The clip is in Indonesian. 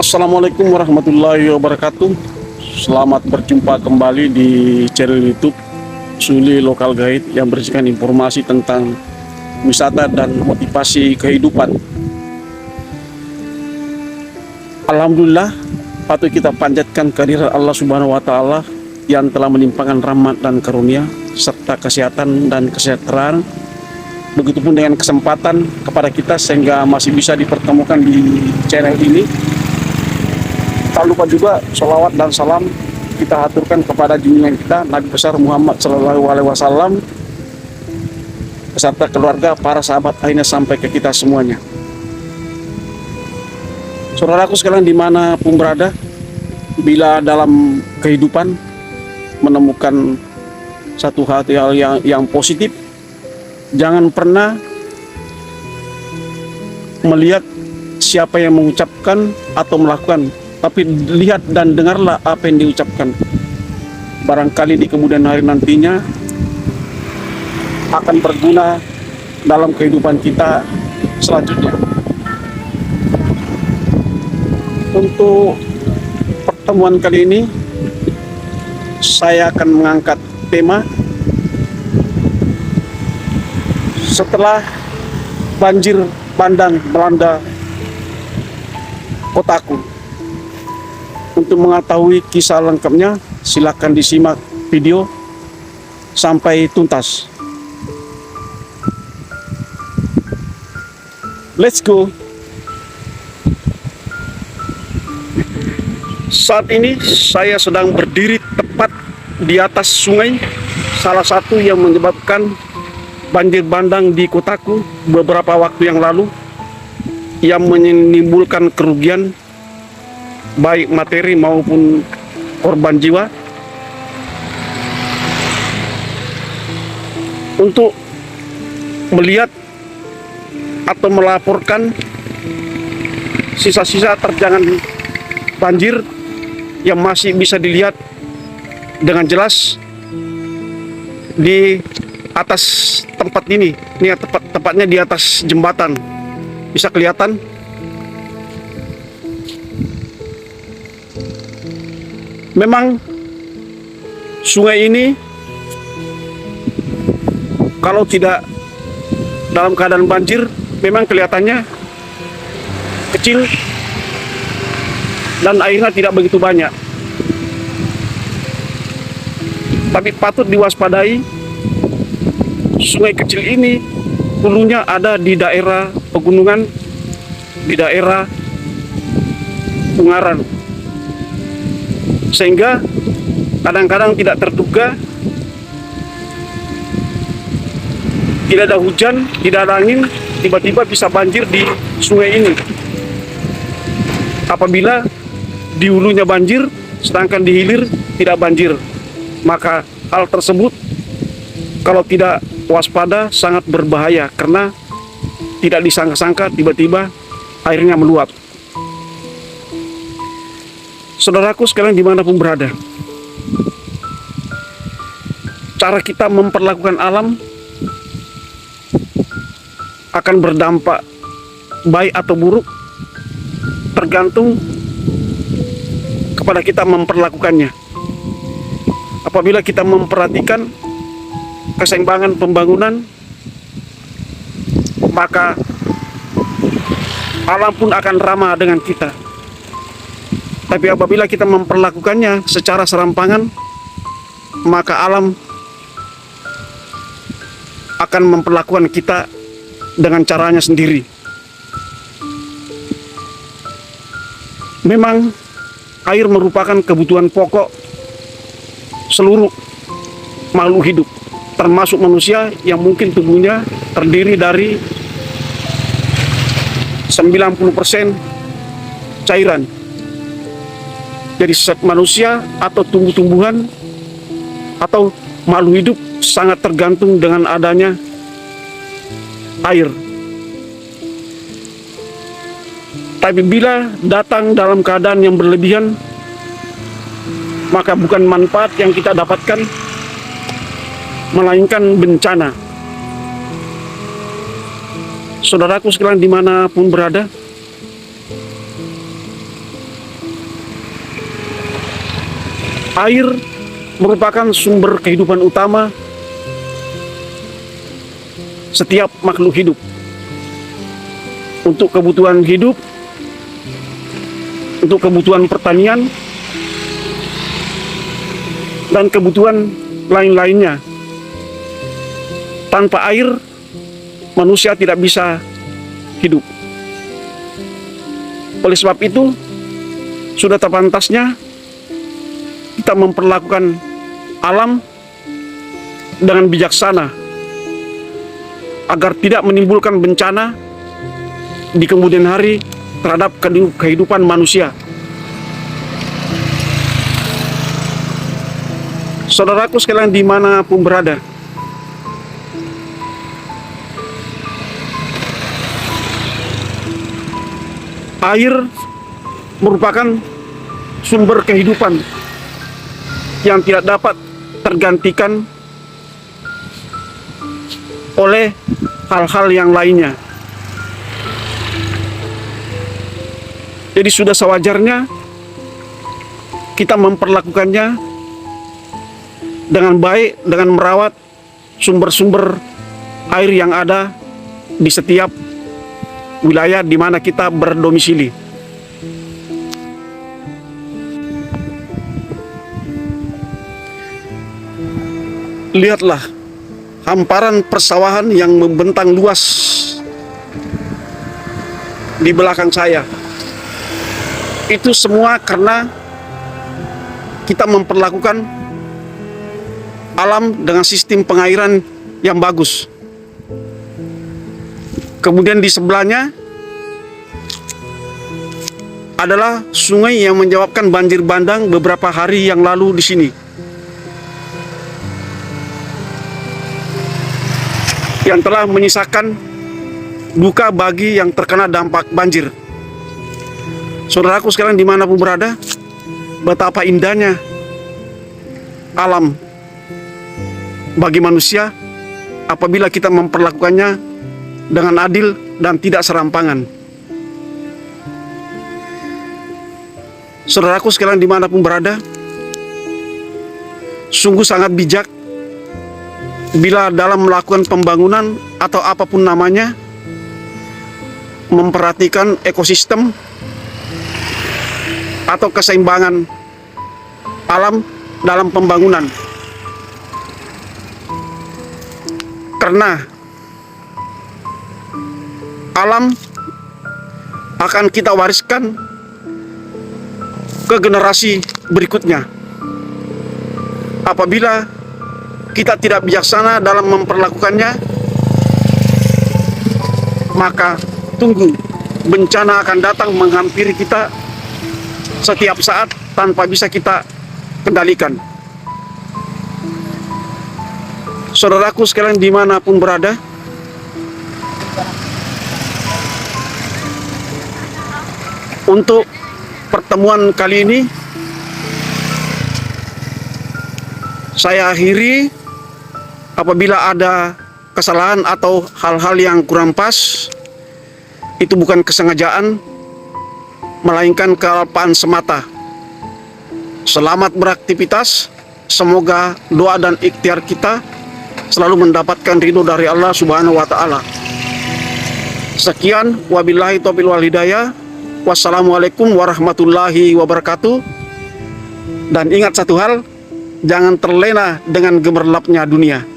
Assalamualaikum warahmatullahi wabarakatuh. Selamat berjumpa kembali di channel YouTube Suli Local Guide yang berisikan informasi tentang wisata dan motivasi kehidupan. Alhamdulillah, patut kita panjatkan kehadiran Allah Subhanahu wa Ta'ala yang telah menimpakan rahmat dan karunia serta kesehatan dan kesejahteraan. Begitupun dengan kesempatan kepada kita sehingga masih bisa dipertemukan di channel ini. Tak lupa juga sholawat dan salam kita aturkan kepada junjungan kita Nabi besar Muhammad SAW beserta keluarga, para sahabat, akhirnya sampai ke kita semuanya. Saudaraku sekalian dimanapun berada, bila dalam kehidupan menemukan satu hal yang positif, jangan pernah melihat siapa yang mengucapkan atau melakukan, tapi lihat dan dengarlah apa yang diucapkan. Barangkali di kemudian hari nantinya akan berguna dalam kehidupan kita selanjutnya. Untuk pertemuan kali ini, saya akan mengangkat tema setelah banjir bandang melanda kotaku. Untuk mengetahui kisah lengkapnya, silakan disimak video sampai tuntas. Let's go. Saat ini saya sedang berdiri tepat di atas sungai, salah satu yang menyebabkan banjir bandang di kotaku beberapa waktu yang lalu, yang menimbulkan kerugian baik materi maupun korban jiwa. Untuk melihat atau melaporkan sisa-sisa terjangan banjir yang masih bisa dilihat dengan jelas di atas tempat ini. Ini tepatnya di atas jembatan, bisa kelihatan. Memang sungai ini kalau tidak dalam keadaan banjir memang kelihatannya kecil dan airnya tidak begitu banyak. Tapi patut diwaspadai, sungai kecil ini hulunya ada di daerah pegunungan, di daerah Ungaran, sehingga kadang-kadang tidak terduga, tidak ada hujan, tidak ada angin, tiba-tiba bisa banjir di sungai ini. Apabila di hulunya banjir, sedangkan di hilir tidak banjir, maka hal tersebut kalau tidak waspada sangat berbahaya, karena tidak disangka-sangka tiba-tiba airnya meluap. Saudaraku sekalian dimanapun berada, cara kita memperlakukan alam akan berdampak baik atau buruk tergantung kepada kita memperlakukannya. Apabila kita memperhatikan keseimbangan pembangunan, maka alam pun akan ramah dengan kita. Tapi apabila kita memperlakukannya secara serampangan, maka alam akan memperlakukan kita dengan caranya sendiri. Memang air merupakan kebutuhan pokok seluruh makhluk hidup, termasuk manusia yang mungkin tubuhnya terdiri dari 90% cairan. Jadi manusia atau tumbuh-tumbuhan atau makhluk hidup sangat tergantung dengan adanya air. Tapi bila datang dalam keadaan yang berlebihan, maka bukan manfaat yang kita dapatkan, melainkan bencana. Saudaraku sekalian dimanapun berada, Air merupakan sumber kehidupan utama setiap makhluk hidup. Untuk kebutuhan hidup, untuk kebutuhan pertanian, dan kebutuhan lain-lainnya. Tanpa air, manusia tidak bisa hidup. Oleh sebab itu, sudah terpantasnya kita memperlakukan alam dengan bijaksana agar tidak menimbulkan bencana di kemudian hari terhadap kehidupan manusia. Saudaraku sekalian dimanapun berada, air merupakan sumber kehidupan yang tidak dapat tergantikan oleh hal-hal yang lainnya. Jadi sudah sewajarnya kita memperlakukannya dengan baik, dengan merawat sumber-sumber air yang ada di setiap wilayah di mana kita berdomisili. Lihatlah hamparan persawahan yang membentang luas di belakang saya. Itu semua karena kita memperlakukan alam dengan sistem pengairan yang bagus. Kemudian di sebelahnya adalah sungai yang menyebabkan banjir bandang beberapa hari yang lalu di sini. Yang telah menyisakan duka bagi yang terkena dampak banjir. Saudaraku sekalian dimanapun berada, betapa indahnya alam bagi manusia apabila kita memperlakukannya dengan adil dan tidak serampangan. Saudaraku sekalian dimanapun berada, sungguh sangat bijak bila dalam melakukan pembangunan atau apapun namanya, memperhatikan ekosistem atau keseimbangan alam dalam pembangunan. Karena alam akan kita wariskan ke generasi berikutnya. Apabila kita tidak bijaksana dalam memperlakukannya, maka tunggu bencana akan datang menghampiri kita setiap saat tanpa bisa kita kendalikan. Saudaraku sekalian dimanapun berada, untuk pertemuan kali ini saya akhiri. Apabila ada kesalahan atau hal-hal yang kurang pas, itu bukan kesengajaan, melainkan kealpaan semata. Selamat beraktivitas. Semoga doa dan ikhtiar kita selalu mendapatkan ridho dari Allah Subhanahu wa Ta'ala. Sekian, wabillahi taufiq wal hidayah. Wassalamualaikum warahmatullahi wabarakatuh. Dan ingat satu hal, jangan terlena dengan gemerlapnya dunia.